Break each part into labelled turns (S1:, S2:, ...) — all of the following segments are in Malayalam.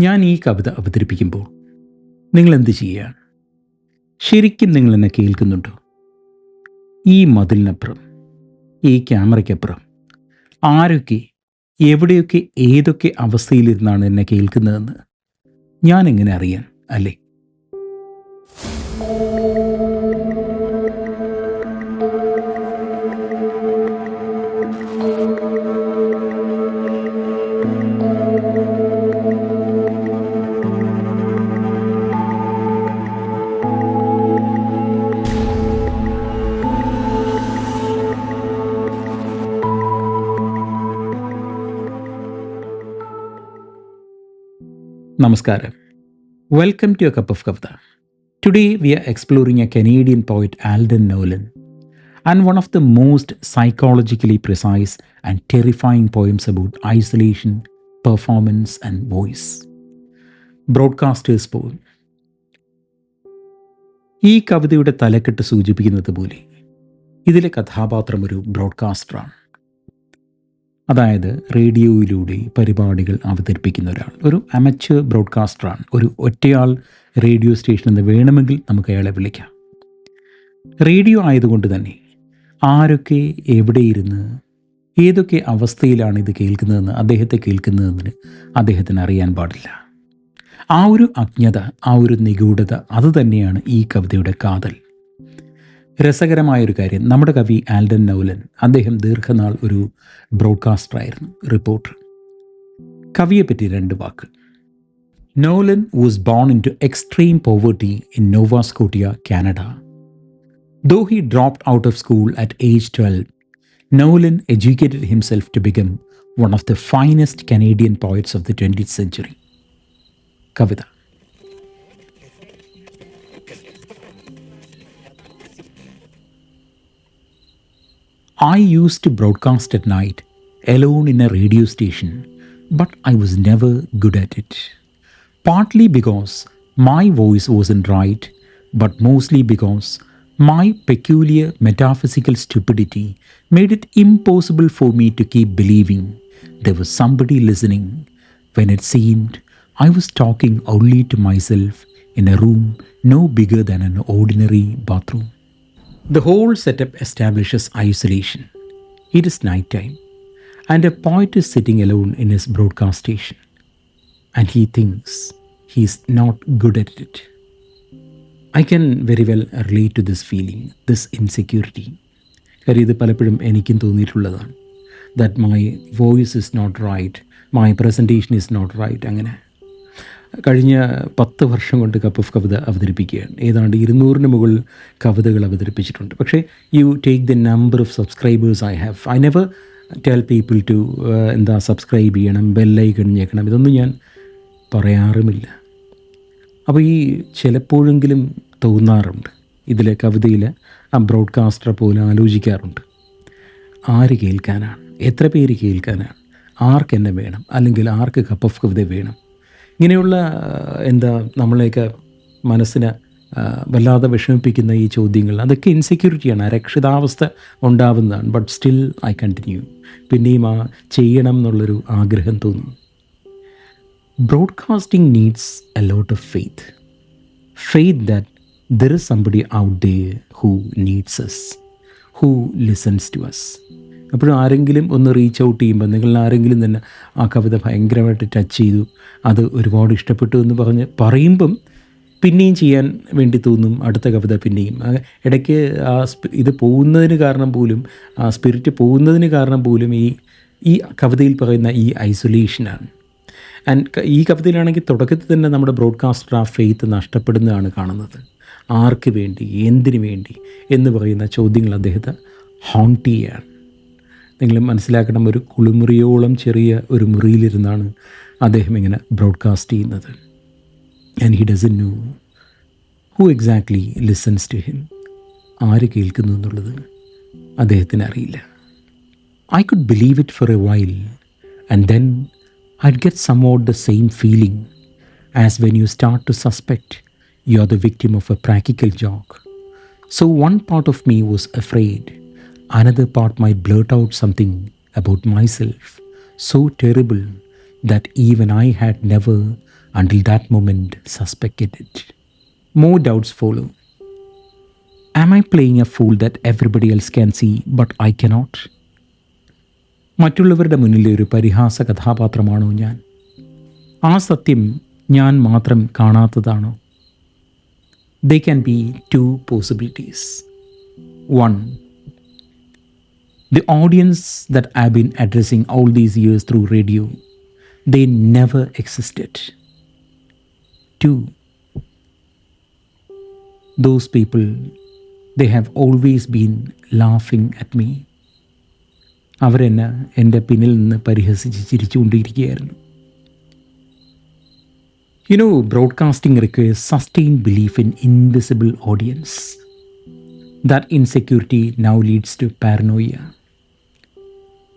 S1: ഞാൻ ഈ കവിത അവതരിപ്പിക്കുമ്പോൾ നിങ്ങളെന്ത് ചെയ്യുകയാണ്? ശരിക്കും നിങ്ങളെന്നെ കേൾക്കുന്നുണ്ടോ? ഈ മതിലിനപ്പുറം, ഈ ക്യാമറയ്ക്കപ്പുറം ആരൊക്കെ, എവിടെയൊക്കെ, ഏതൊക്കെ അവസ്ഥയിലിരുന്നാണ് എന്നെ കേൾക്കുന്നതെന്ന് ഞാൻ എങ്ങനെ അറിയാൻ, അല്ലേ? നമസ്കാരം. Welcome to a cup of kavita. Today we are exploring a Canadian poet, Alden Nolan, and one of the most psychologically precise and terrifying poems about isolation, performance, and voice. Broadcaster's poem. ഈ കവിതയുടെ തലക്കെട്ട് സൂചിപ്പിക്കുന്നത് പോലെ ഇതിലെ കഥാപാത്രം ഒരു ബ്രോഡ്കാസ്റ്ററാണ്. അതായത് റേഡിയോയിലൂടെ പരിപാടികൾ അവതരിപ്പിക്കുന്ന ഒരാൾ, ഒരു അമച്വർ ബ്രോഡ്കാസ്റ്ററാണ്. ഒരു ഒറ്റയാൾ റേഡിയോ സ്റ്റേഷൻ എന്ന് വേണമെങ്കിൽ നമുക്ക് അയാളെ വിളിക്കാം. റേഡിയോ ആയതുകൊണ്ട് തന്നെ ആരൊക്കെ, എവിടെയിരുന്ന്, ഏതൊക്കെ അവസ്ഥയിലാണ് ഇത് കേൾക്കുന്നതെന്ന്, അദ്ദേഹത്തെ കേൾക്കുന്നതെന്ന് അദ്ദേഹത്തിന് അറിയാൻ പാടില്ല. ആ ഒരു അജ്ഞത, ആ ഒരു നിഗൂഢത, അതുതന്നെയാണ് ഈ കവിതയുടെ കാതൽ. രസകരമായൊരു കാര്യം, നമ്മുടെ കവി ആൽഡൻ നൗലൻ, അദ്ദേഹം ദീർഘനാൾ ഒരു ബ്രോഡ്കാസ്റ്ററായിരുന്നു, റിപ്പോർട്ടർ. കവിയെപ്പറ്റി രണ്ട് വാക്ക്. Nolan was born into extreme poverty in Nova Scotia, Canada. Though he dropped out of school at age 12, Nolan educated himself to become one of the finest Canadian poets of the 20th century. Kavitha. I used to broadcast at night, alone in a radio station, but I was never good at it. Partly because my voice wasn't right, but mostly because my peculiar metaphysical stupidity made it impossible for me to keep believing there was somebody listening when it seemed I was talking only to myself in a room no bigger than an ordinary bathroom. The whole setup establishes isolation. It is night time, and a poet is sitting alone in his broadcast station, and he thinks he is not good at it. I can very well relate to this feeling, this insecurity. കാര്യം ഇത് പലപ്പോഴും എനിക്കും തോന്നിയിട്ടുള്ളതാണ്. That my voice is not right, my presentation is not right. അങ്ങനെ കഴിഞ്ഞ 10 വർഷം കൊണ്ട് കപ്പ് ഓഫ് കവിത അവതരിപ്പിക്കുകയാണ്. ഏതാണ്ട് 200-ന് മുകളിൽ കവിതകൾ അവതരിപ്പിച്ചിട്ടുണ്ട്. പക്ഷേ you take the number of subscribers I have. I never tell people to subscribe ചെയ്യണം, ബെല്ലൈക്കൺ ഞെക്കണം, ഇതൊന്നും ഞാൻ പറയാറുമില്ല. അപ്പോൾ ഈ ചിലപ്പോഴെങ്കിലും തോന്നാറുണ്ട്, ഇതിലെ കവിതയിൽ ആ ബ്രോഡ്കാസ്റ്ററെ പോലെ ആലോചിക്കാറുണ്ട്, ആര് കേൾക്കാനാണ്, എത്ര പേര് കേൾക്കാനാണ്, ആർക്കെന്നെ വേണം, അല്ലെങ്കിൽ ആർക്ക് കപ്പ് ഓഫ് കവിത വേണം. ഇങ്ങനെയുള്ള നമ്മളെയൊക്കെ മനസ്സിനെ വല്ലാതെ വിഷമിപ്പിക്കുന്ന ഈ ചോദ്യങ്ങൾ, അതൊക്കെ ഇൻസെക്യൂരിറ്റിയാണ്, അരക്ഷിതാവസ്ഥ ഉണ്ടാവുന്നതാണ്. But still I continue. പിന്നെയും ആ ചെയ്യണം എന്നുള്ളൊരു ആഗ്രഹം തോന്നുന്നു. Broadcasting needs a lot of faith. Faith that there is somebody out there who needs us, who listens to us. അപ്പോഴും ആരെങ്കിലും ഒന്ന് റീച്ച് ഔട്ട് ചെയ്യുമ്പോൾ, നിങ്ങൾ ആരെങ്കിലും തന്നെ ആ കവിത ഭയങ്കരമായിട്ട് ടച്ച് ചെയ്തു, അത് ഒരുപാട് ഇഷ്ടപ്പെട്ടു എന്ന് പറയുമ്പം പിന്നെയും ചെയ്യാൻ വേണ്ടി തോന്നും, അടുത്ത കവിത പിന്നെയും. ഇടയ്ക്ക് ആ ഇത് പോകുന്നതിന് കാരണം പോലും, ആ സ്പിരിറ്റ് പോകുന്നതിന് കാരണം പോലും ഈ കവിതയിൽ പറയുന്ന ഈ ഐസൊലേഷനാണ്. ആൻഡ് ഈ കവിതയിലാണെങ്കിൽ തുടക്കത്തിൽ തന്നെ നമ്മുടെ ബ്രോഡ്കാസ്റ്റർ ആ ഫെയ്ത്ത് നഷ്ടപ്പെടുന്നതാണ് കാണുന്നത്. ആർക്ക് വേണ്ടി, എന്തിനു വേണ്ടി എന്ന് പറയുന്ന ചോദ്യങ്ങൾ അദ്ദേഹത്തെ ഹോണ്ട് ചെയ്യുകയാണ്. നിങ്ങൾ മനസ്സിലാക്കണം, ഒരു കുളിമുറിയോളം ചെറിയ ഒരു മുറിയിലിരുന്നാണ് അദ്ദേഹം ഇങ്ങനെ ബ്രോഡ്കാസ്റ്റ് ചെയ്യുന്നത്. And he doesn't know who exactly listens to him. ആര് കേൾക്കുന്നു എന്നുള്ളത് അദ്ദേഹത്തിന് അറിയില്ല. I could believe it for a while, and then I'd get somewhat the same feeling as when you start to suspect you're the victim of a practical joke. So one part of me was afraid. Another part might blurt out something about myself so terrible that even I had never, until that moment, suspected it. More doubts follow. Am I playing a fool that everybody else can see, but I cannot? മറ്റുള്ളവരുടെ മുന്നിലെ ഒരു പരിഹാസ കഥാപാത്രമാണോ ഞാൻ? ആ സത്യം ഞാൻ മാത്രം കാണാത്തതാണോ? There can be two possibilities. One, the audience that I've been addressing all these years through radio, they never existed. Two, those people, they have always been laughing at me. അവരെന്നെ എൻ്റെ പിന്നിൽ നിന്ന് പരിഹസിച്ച് ചിരിച്ചുകൊണ്ടിരിക്കുകയായിരുന്നു. Broadcasting requires sustained belief in invisible audience. That insecurity now leads to paranoia.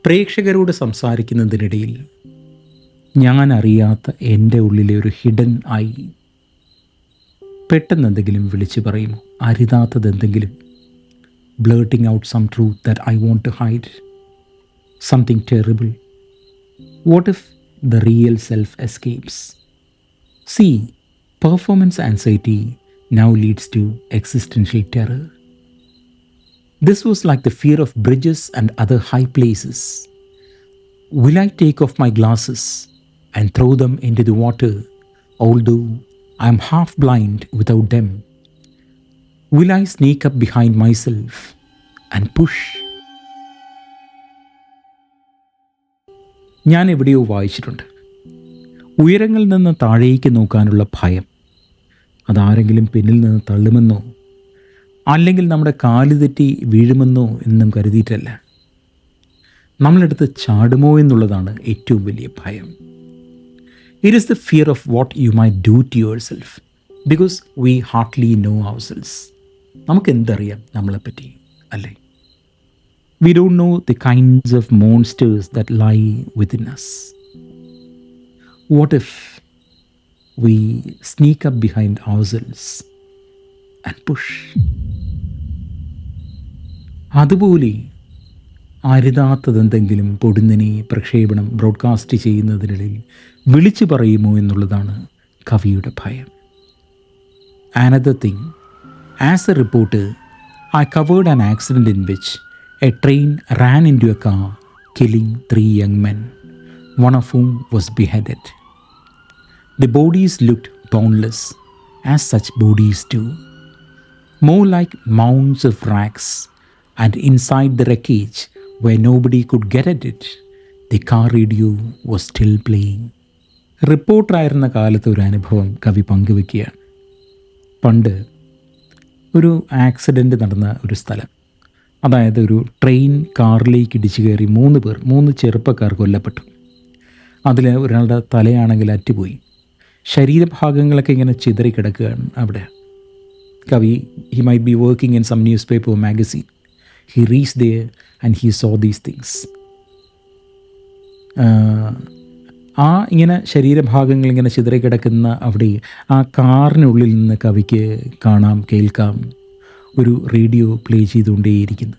S1: പ്രേക്ഷകരോട് സംസാരിക്കുന്നതിനിടയിൽ ഞാൻ അറിയാത്ത എൻ്റെ ഉള്ളിലെ ഒരു ഹിഡൻ ആയി പെട്ടെന്ന് എന്തെങ്കിലും വിളിച്ചു പറയും, അരുതാത്തതെന്തെങ്കിലും, blurting out some truth that I want to hide, something terrible. What if the real self escapes? See, performance anxiety now leads to existential terror. This was like the fear of bridges and other high places. Will I take off my glasses and throw them into the water, although I am half blind without them? Will I sneak up behind myself and push? ഞാൻ എവിടെയോ വായിച്ചിട്ടുണ്ട്, ഉയരങ്ങളിൽ നിന്ന് താഴേക്ക് നോക്കാനുള്ള ഭയം അതാരെങ്കിലും പിന്നിൽ നിന്ന് തള്ളുമെന്നോ അല്ലെങ്കിൽ നമ്മുടെ കാല് തെറ്റി വീഴുമെന്നോ എന്നും കരുതിയിട്ടല്ല, നമ്മളെടുത്ത് ചാടുമോ എന്നുള്ളതാണ് ഏറ്റവും വലിയ ഭയം. It is the fear of what you might do to yourself, because we hardly know ourselves. നമുക്കെന്തറിയാം നമ്മളെപ്പറ്റി, അല്ലേ? We don't know the kinds of monsters that lie within us. What if we sneak up behind ourselves and push? അതുപോലെ അരുതാത്തതെന്തെങ്കിലും പൊടുന്നനെ പ്രക്ഷേപണം ബ്രോഡ്കാസ്റ്റ് ചെയ്യുന്നതിനിടയിൽ വിളിച്ചു പറയുമോ എന്നുള്ളതാണ് കവിയുടെ ഭയം. Another thing, as a reporter, I covered an accident in which a train ran into a car, killing 3 young men, one of whom was beheaded. The bodies looked boneless, as such bodies do, more like mounds of rags, and inside the wreckage, where nobody could get at it, the car radio was still playing. റിപ്പോർട്ടറായിരുന്ന കാലത്ത് ഒരു അനുഭവം കവി പങ്കുവെക്കുകയാണ്. പണ്ട് ഒരു ആക്സിഡൻറ്റ് നടന്ന ഒരു സ്ഥലം, അതായത് ഒരു ട്രെയിൻ കാറിലേക്ക് ഇടിച്ചു കയറി 3 ചെറുപ്പക്കാർ കൊല്ലപ്പെട്ടു. അതിൽ ഒരാളുടെ തലയാണെങ്കിൽ അറ്റുപോയി, ശരീരഭാഗങ്ങളൊക്കെ ഇങ്ങനെ ചിതറിക്കിടക്കുകയാണ് അവിടെ. കവി, he might be working in some newspaper magazine. He reached there and he saw these things. ഇങ്ങനെ ശരീരഭാഗങ്ങൾ ഇങ്ങനെ ചിതറിക്കിടക്കുന്ന അവിടെ ആ കാറിനുള്ളിൽ നിന്ന് കവിക്ക് കാണാം, കേൾക്കാം ഒരു റേഡിയോ പ്ലേ ചെയ്തുകൊണ്ടേയിരിക്കുന്നു.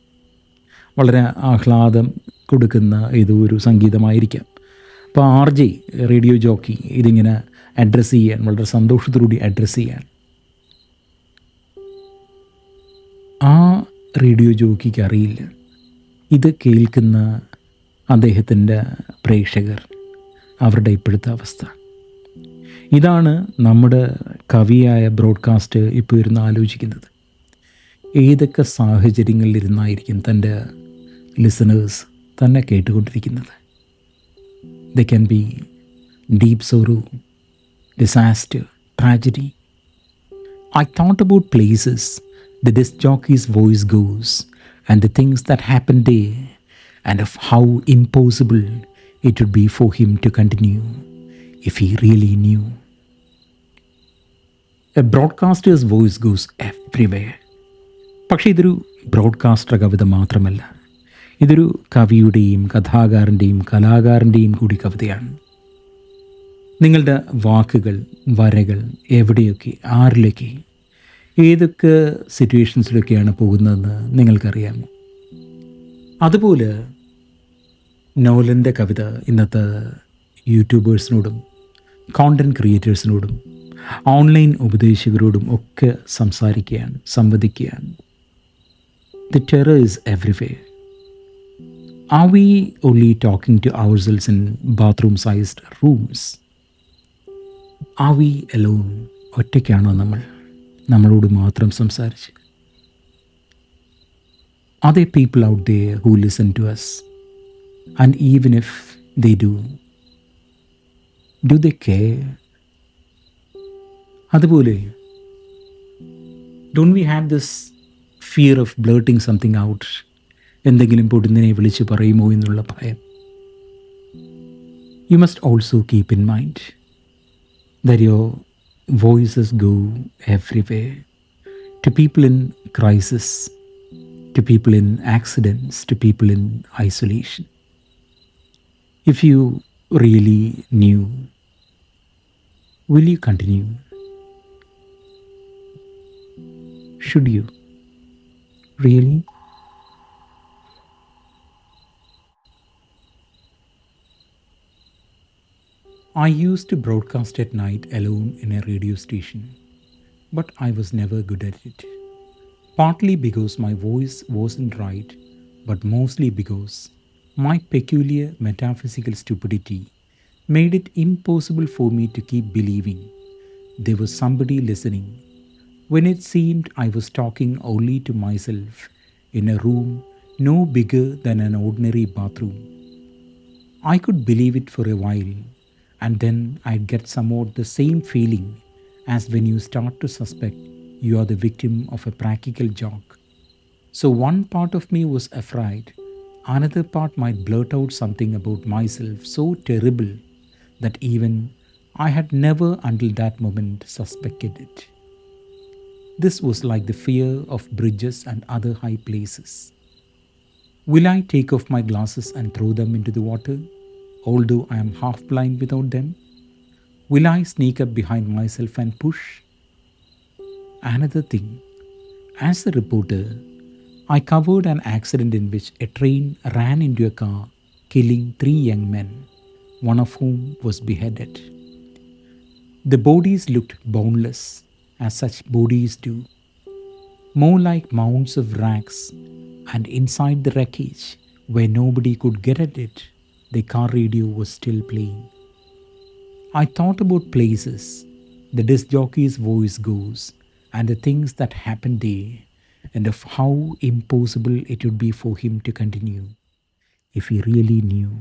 S1: വളരെ ആഹ്ലാദം കൊടുക്കുന്ന ഏതോ ഒരു സംഗീതമായിരിക്കാം. അപ്പോൾ RJ റേഡിയോ ജോക്കി ഇതിങ്ങനെ അഡ്രസ്സ് ചെയ്യാൻ, വളരെ സന്തോഷത്തോടുകൂടി അഡ്രസ്സ് ചെയ്യാൻ. ആ റേഡിയോ ജോക്കിക്ക് അറിയില്ല ഇത് കേൾക്കുന്ന അദ്ദേഹത്തിൻ്റെ പ്രേക്ഷകർ, അവരുടെ ഇപ്പോഴത്തെ അവസ്ഥ. ഇതാണ് നമ്മുടെ കവിയായ ബ്രോഡ്കാസ്റ്റ് ഇപ്പോൾ ഇരുന്ന് ആലോചിക്കുന്നത്. ഏതൊക്കെ സാഹചര്യങ്ങളിലിരുന്നായിരിക്കും തൻ്റെ ലിസണേഴ്സ് തന്നെ കേട്ടുകൊണ്ടിരിക്കുന്നത്. They can be deep sorrow, disaster, tragedy. I thought about places the disc jockey's voice goes and the things that happen there, and of how impossible it would be for him to continue if he really knew. A broadcaster's voice goes everywhere. പക്ഷേ ഇതൊരു ബ്രോഡ്കാസ്റ്റർ കവിത മാത്രമല്ല, ഇതൊരു കവിയുടെയും കഥാകാരൻ്റെയും കലാകാരൻ്റെയും കൂടി കവിതയാണ്. നിങ്ങളുടെ വാക്കുകൾ, വരകൾ എവിടെയൊക്കെ, ആരിലൊക്കെ, ഏതൊക്കെ സിറ്റുവേഷൻസിലൊക്കെയാണ് പോകുന്നതെന്ന് നിങ്ങൾക്കറിയാമോ? അതുപോലെ നോലൻ്റെ കവിത ഇന്നത്തെ യൂട്യൂബേഴ്സിനോടും കോണ്ടന്റ് ക്രിയേറ്റേഴ്സിനോടും ഓൺലൈൻ ഉപദേശകരോടും ഒക്കെ സംസാരിക്കുകയാണ്, സംവദിക്കുകയാണ്. The terror is everywhere. Are we only talking to ourselves in bathroom sized rooms? Are we alone? ഒറ്റയ്ക്കാണോ നമ്മൾ നമ്മളോട് മാത്രം സംസാരിച്ച്? Are there people out there who listen to us? And even if they do they care? അതുപോലെ don't we have this fear of blurting something out? എന്തെങ്കിലും പൊടുന്നിനെ വിളിച്ചു പറയുമോ എന്നുള്ള ഭയം. You must also keep in mind that your voices go everywhere, to people in crisis, to people in accidents, to people in isolation. If you really knew, will you continue? Should you? Really? I used to broadcast at night alone in a radio station, but I was never good at it. Partly because my voice wasn't right, but mostly because my peculiar metaphysical stupidity made it impossible for me to keep believing there was somebody listening when it seemed I was talking only to myself in a room no bigger than an ordinary bathroom. I could believe it for a while, and then I'd get somewhat the same feeling as when you start to suspect you are the victim of a practical joke. So one part of me was afraid, another part might blurt out something about myself so terrible that even I had never until that moment suspected it. This was like the fear of bridges and other high places. Will I take off my glasses and throw them into the water, although I am half blind without them? Will I sneak up behind myself and push? Another thing, as a reporter, I covered an accident in which a train ran into a car, killing three young men, one of whom was beheaded. The bodies looked boneless, as such bodies do, more like mounds of rags, and inside the wreckage, where nobody could get at it, the car radio was still playing. I thought about places the disc jockey's voice goes and the things that happened there, and of how impossible it would be for him to continue if he really knew.